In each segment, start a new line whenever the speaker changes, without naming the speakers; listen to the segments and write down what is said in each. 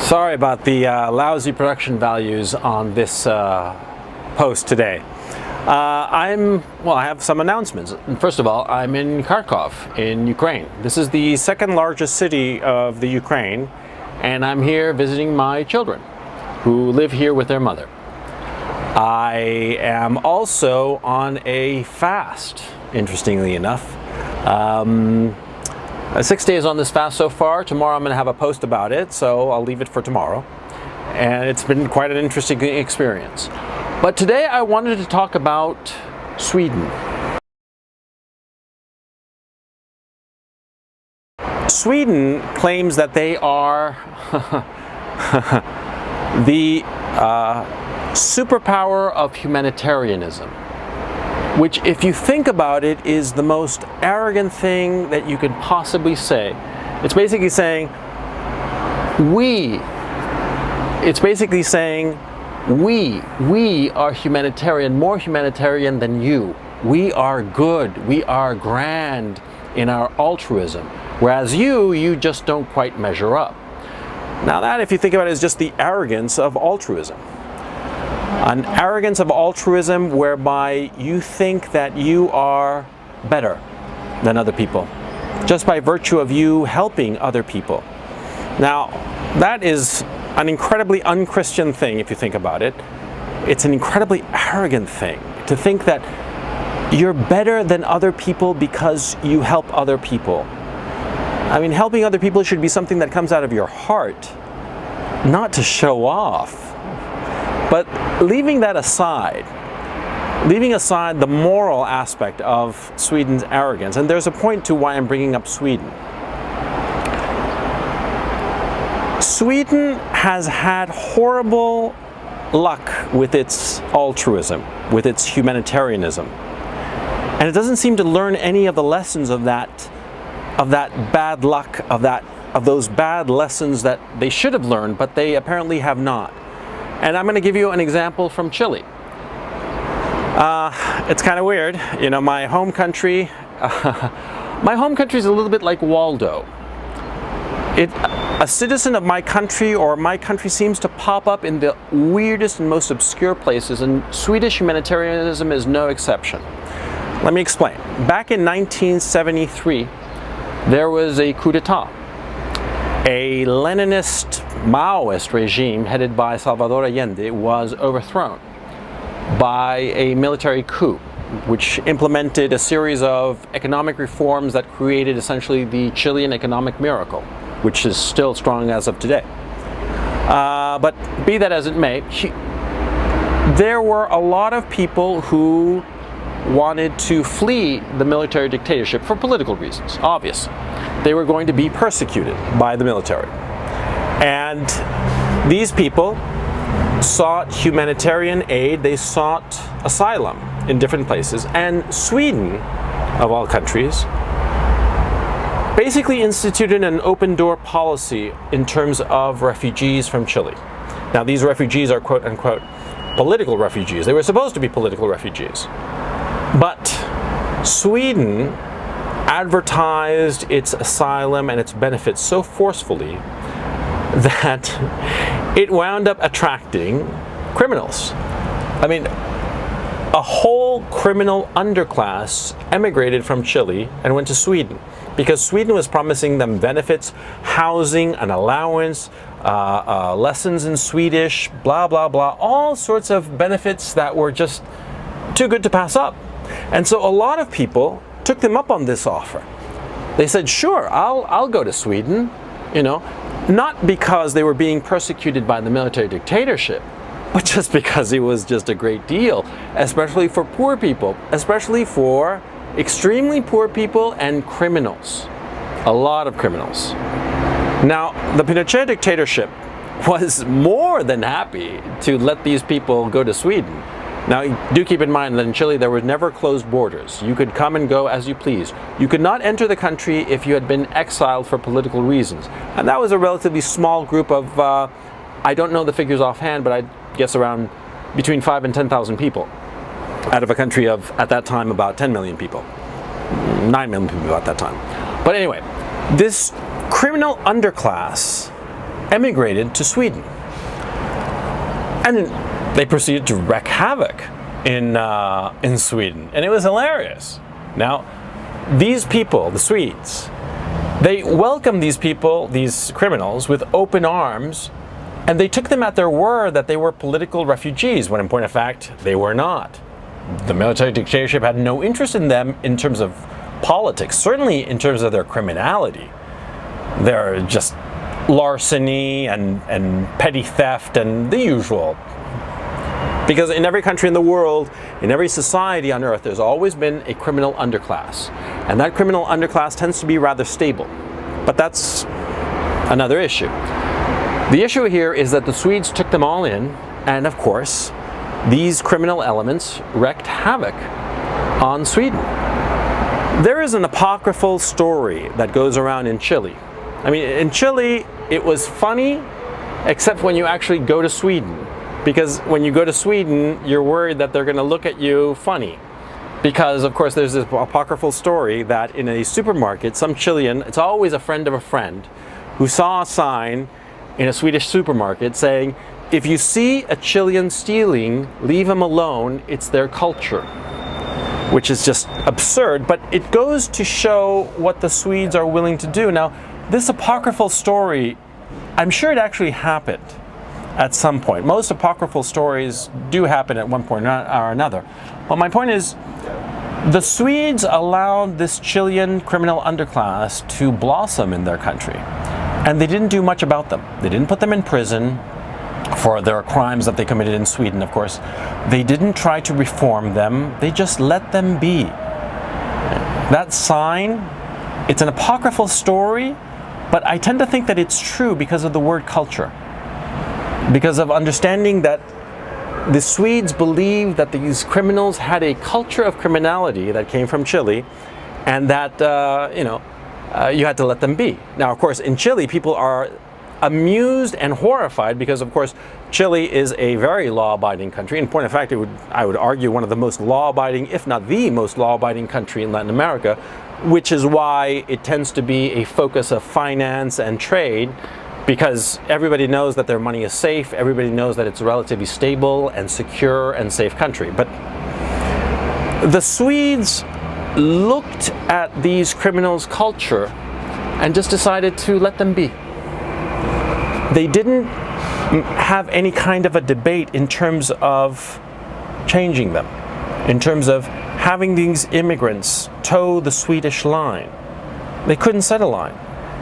Sorry about the lousy production values on this post today. I have some announcements. First of all, I'm in Kharkov in Ukraine. This is the second largest city of the Ukraine, and I'm here visiting my children who live here with their mother. I am also on a fast, interestingly enough. 6 days on this fast so far. Tomorrow I'm going to have a post about it, so I'll leave it for tomorrow. And it's been quite an interesting experience. But today I wanted to talk about Sweden. Sweden claims that they are the superpower of humanitarianism, which, if you think about it, is the most arrogant thing that you could possibly say. It's basically saying we are humanitarian, more humanitarian than you. We are good, we are grand in our altruism, whereas you just don't quite measure up. Now that, if you think about it, is just the arrogance of altruism. An arrogance of altruism whereby you think that you are better than other people, just by virtue of you helping other people. Now, that is an incredibly unchristian thing if you think about it. It's an incredibly arrogant thing to think that you're better than other people because you help other people. I mean, helping other people should be something that comes out of your heart, not to show off. But leaving that aside, leaving aside the moral aspect of Sweden's arrogance, and there's a point to why I'm bringing up Sweden. Sweden has had horrible luck with its altruism, with its humanitarianism. And it doesn't seem to learn any of the lessons of that bad luck, of those bad lessons that they should have learned, but they apparently have not. And I'm going to give you an example from Chile. It's kind of weird, you know, my home country is a little bit like Waldo. A citizen of my country, or my country, seems to pop up in the weirdest and most obscure places, and Swedish humanitarianism is no exception. Let me explain. Back in 1973, there was a coup d'etat. A Leninist Maoist regime headed by Salvador Allende was overthrown by a military coup, which implemented a series of economic reforms that created essentially the Chilean economic miracle, which is still strong as of today. But be that as it may, there were a lot of people who wanted to flee the military dictatorship for political reasons, obviously. They were going to be persecuted by the military. And these people sought humanitarian aid, they sought asylum in different places. And Sweden, of all countries, basically instituted an open-door policy in terms of refugees from Chile. Now, these refugees are quote-unquote political refugees. They were supposed to be political refugees. But Sweden advertised its asylum and its benefits so forcefully that it wound up attracting criminals. I mean, a whole criminal underclass emigrated from Chile and went to Sweden because Sweden was promising them benefits, housing, an allowance, lessons in Swedish, blah, blah, blah, all sorts of benefits that were just too good to pass up. And so a lot of people took them up on this offer. They said, sure, I'll go to Sweden, you know, not because they were being persecuted by the military dictatorship, but just because it was just a great deal, especially for poor people, especially for extremely poor people and criminals, a lot of criminals. Now, the Pinochet dictatorship was more than happy to let these people go to Sweden. Now, do keep in mind that in Chile there were never closed borders. You could come and go as you please. You could not enter the country if you had been exiled for political reasons. And that was a relatively small group of, I don't know the figures offhand, but I'd guess around between 5,000 and 10,000 people out of a country of, at that time, about 10 million people. 9 million people at that time. But anyway, this criminal underclass emigrated to Sweden. And they proceeded to wreak havoc in Sweden, and it was hilarious. Now, these people, the Swedes, they welcomed these people, these criminals, with open arms, and they took them at their word that they were political refugees, when in point of fact, they were not. The military dictatorship had no interest in them in terms of politics, certainly in terms of their criminality. They're just larceny and petty theft and the usual. Because in every country in the world, in every society on earth, there's always been a criminal underclass. And that criminal underclass tends to be rather stable. But that's another issue. The issue here is that the Swedes took them all in, and of course, these criminal elements wreaked havoc on Sweden. There is an apocryphal story that goes around in Chile. I mean, in Chile, it was funny, except when you actually go to Sweden. Because when you go to Sweden, you're worried that they're going to look at you funny. Because, of course, there's this apocryphal story that in a supermarket, some Chilean, it's always a friend of a friend, who saw a sign in a Swedish supermarket saying, if you see a Chilean stealing, leave him alone, it's their culture. Which is just absurd, but it goes to show what the Swedes are willing to do. Now, this apocryphal story, I'm sure it actually happened at some point. Most apocryphal stories do happen at one point or another. But my point is, the Swedes allowed this Chilean criminal underclass to blossom in their country. And they didn't do much about them. They didn't put them in prison for their crimes that they committed in Sweden, of course. They didn't try to reform them. They just let them be. That sign, it's an apocryphal story, but I tend to think that it's true because of the word culture. Because of understanding that the Swedes believed that these criminals had a culture of criminality that came from Chile, and that, you had to let them be. Now, of course, in Chile, people are amused and horrified because, of course, Chile is a very law-abiding country. In point of fact, I would argue one of the most law-abiding, if not the most law-abiding country in Latin America, which is why it tends to be a focus of finance and trade, because everybody knows that their money is safe, everybody knows that it's a relatively stable and secure and safe country. But the Swedes looked at these criminals' culture and just decided to let them be. They didn't have any kind of a debate in terms of changing them, in terms of having these immigrants toe the Swedish line. They couldn't set a line.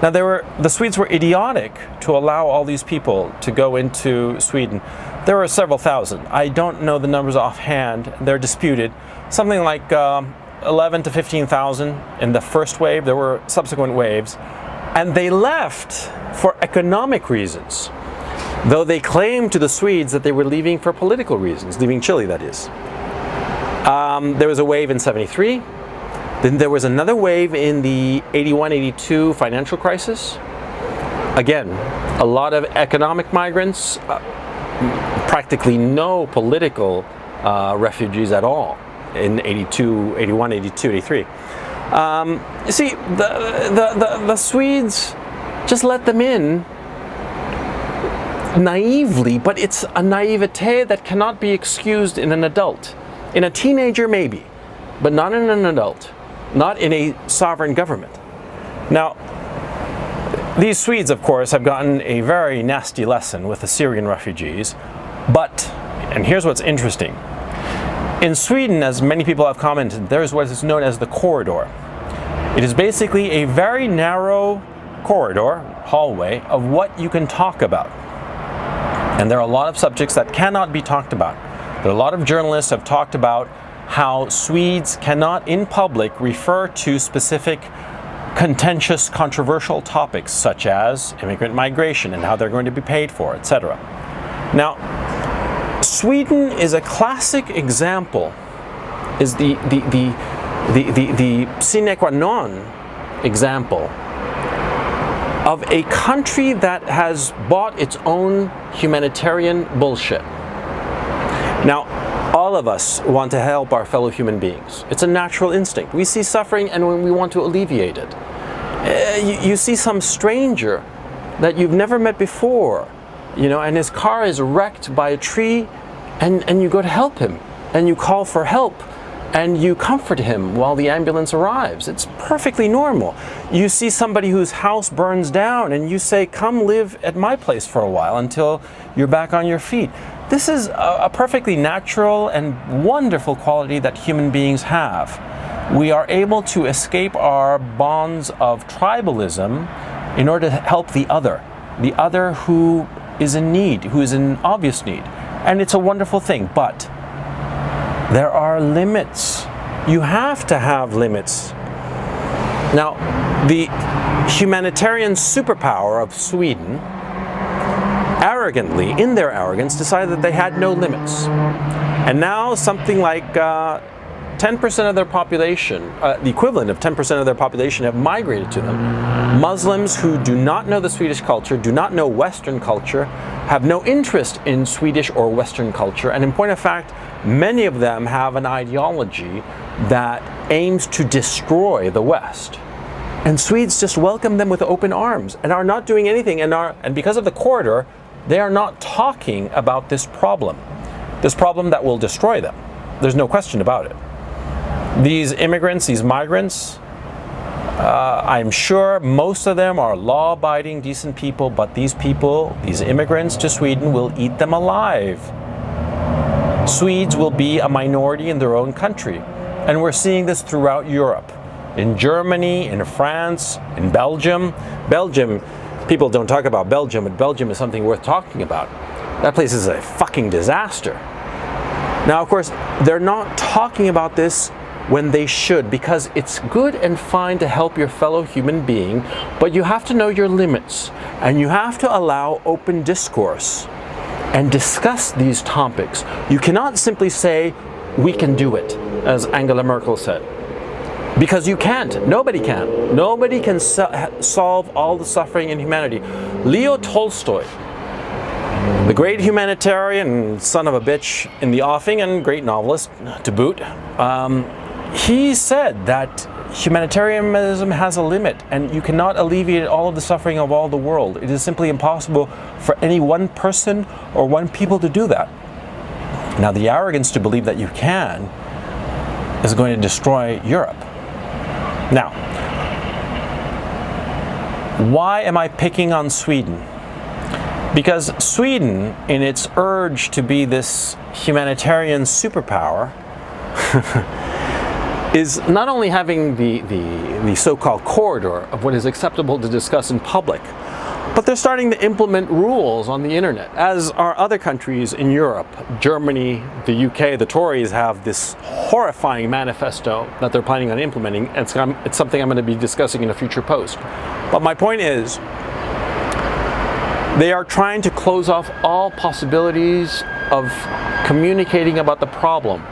Now, the Swedes were idiotic to allow all these people to go into Sweden. There were several thousand. I don't know the numbers offhand. They're disputed. Something like 11 to 15,000 in the first wave. There were subsequent waves. And they left for economic reasons, though they claimed to the Swedes that they were leaving for political reasons, leaving Chile, that is. There was a wave in '73. Then there was another wave in the 81-82 financial crisis. Again, a lot of economic migrants, practically no political refugees at all in 82, 81, 82, 83. You see, the Swedes just let them in naively, but it's a naivete that cannot be excused in an adult. In a teenager, maybe, but not in an adult. Not in a sovereign government. Now, these Swedes, of course, have gotten a very nasty lesson with the Syrian refugees, but, and here's what's interesting, in Sweden, as many people have commented, there is what is known as the corridor. It is basically a very narrow corridor, hallway, of what you can talk about. And there are a lot of subjects that cannot be talked about. There are a lot of journalists have talked about how Swedes cannot in public refer to specific contentious, controversial topics such as immigrant migration and how they're going to be paid for, etc. Now, Sweden is a classic example, is the sine qua non example of a country that has bought its own humanitarian bullshit. Now, all of us want to help our fellow human beings. It's a natural instinct. We see suffering and we want to alleviate it. You see some stranger that you've never met before, and his car is wrecked by a tree, and you go to help him, and you call for help, and you comfort him while the ambulance arrives. It's perfectly normal. You see somebody whose house burns down, and you say, come live at my place for a while until you're back on your feet. This is a perfectly natural and wonderful quality that human beings have. We are able to escape our bonds of tribalism in order to help the other who is in need, who is in obvious need. And it's a wonderful thing, but there are limits. You have to have limits. Now, the humanitarian superpower of Sweden arrogantly, in their arrogance, decided that they had no limits. And now something like 10% of their population, the equivalent of 10% of their population, have migrated to them. Muslims who do not know the Swedish culture, do not know Western culture, have no interest in Swedish or Western culture, and in point of fact, many of them have an ideology that aims to destroy the West. And Swedes just welcome them with open arms and are not doing anything, and because of the corridor, they are not talking about this problem that will destroy them. There's no question about it. These immigrants, these migrants, I'm sure most of them are law-abiding, decent people, but these people, these immigrants to Sweden, will eat them alive. Swedes will be a minority in their own country. And we're seeing this throughout Europe. In Germany, in France, in Belgium. Belgium, people don't talk about Belgium, but Belgium is something worth talking about. That place is a fucking disaster. Now, of course, they're not talking about this when they should, because it's good and fine to help your fellow human being, but you have to know your limits, and you have to allow open discourse and discuss these topics. You cannot simply say, we can do it, as Angela Merkel said. Because you can't. Nobody can. Nobody can solve all the suffering in humanity. Leo Tolstoy, the great humanitarian, son of a bitch in the offing, and great novelist to boot, he said that humanitarianism has a limit, and you cannot alleviate all of the suffering of all the world. It is simply impossible for any one person or one people to do that. Now, the arrogance to believe that you can is going to destroy Europe. Now, why am I picking on Sweden? Because Sweden, in its urge to be this humanitarian superpower, is not only having the so-called corridor of what is acceptable to discuss in public, but they're starting to implement rules on the internet, as are other countries in Europe. Germany, the UK, the Tories have this horrifying manifesto that they're planning on implementing. It's something I'm going to be discussing in a future post. But my point is, they are trying to close off all possibilities of communicating about the problem.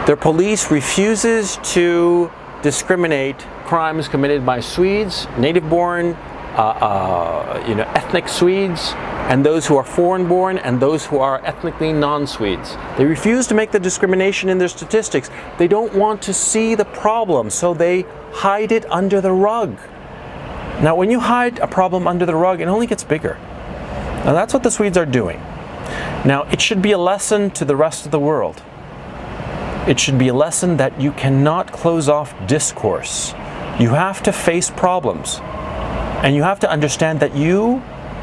Their police refuses to discriminate crimes committed by Swedes, native-born, ethnic Swedes, and those who are foreign-born, and those who are ethnically non-Swedes. They refuse to make the discrimination in their statistics. They don't want to see the problem, so they hide it under the rug. Now, when you hide a problem under the rug, it only gets bigger. Now, that's what the Swedes are doing. Now, it should be a lesson to the rest of the world. It should be a lesson that you cannot close off discourse. You have to face problems. And you have to understand that you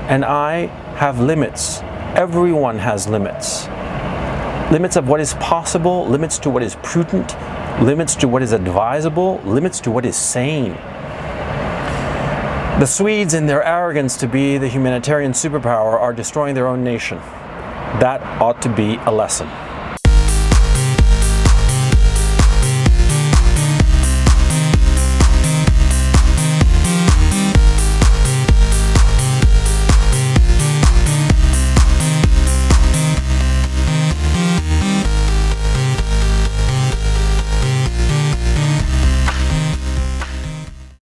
and I have limits. Everyone has limits. Limits of what is possible, limits to what is prudent, limits to what is advisable, limits to what is sane. The Swedes, in their arrogance to be the humanitarian superpower, are destroying their own nation. That ought to be a lesson.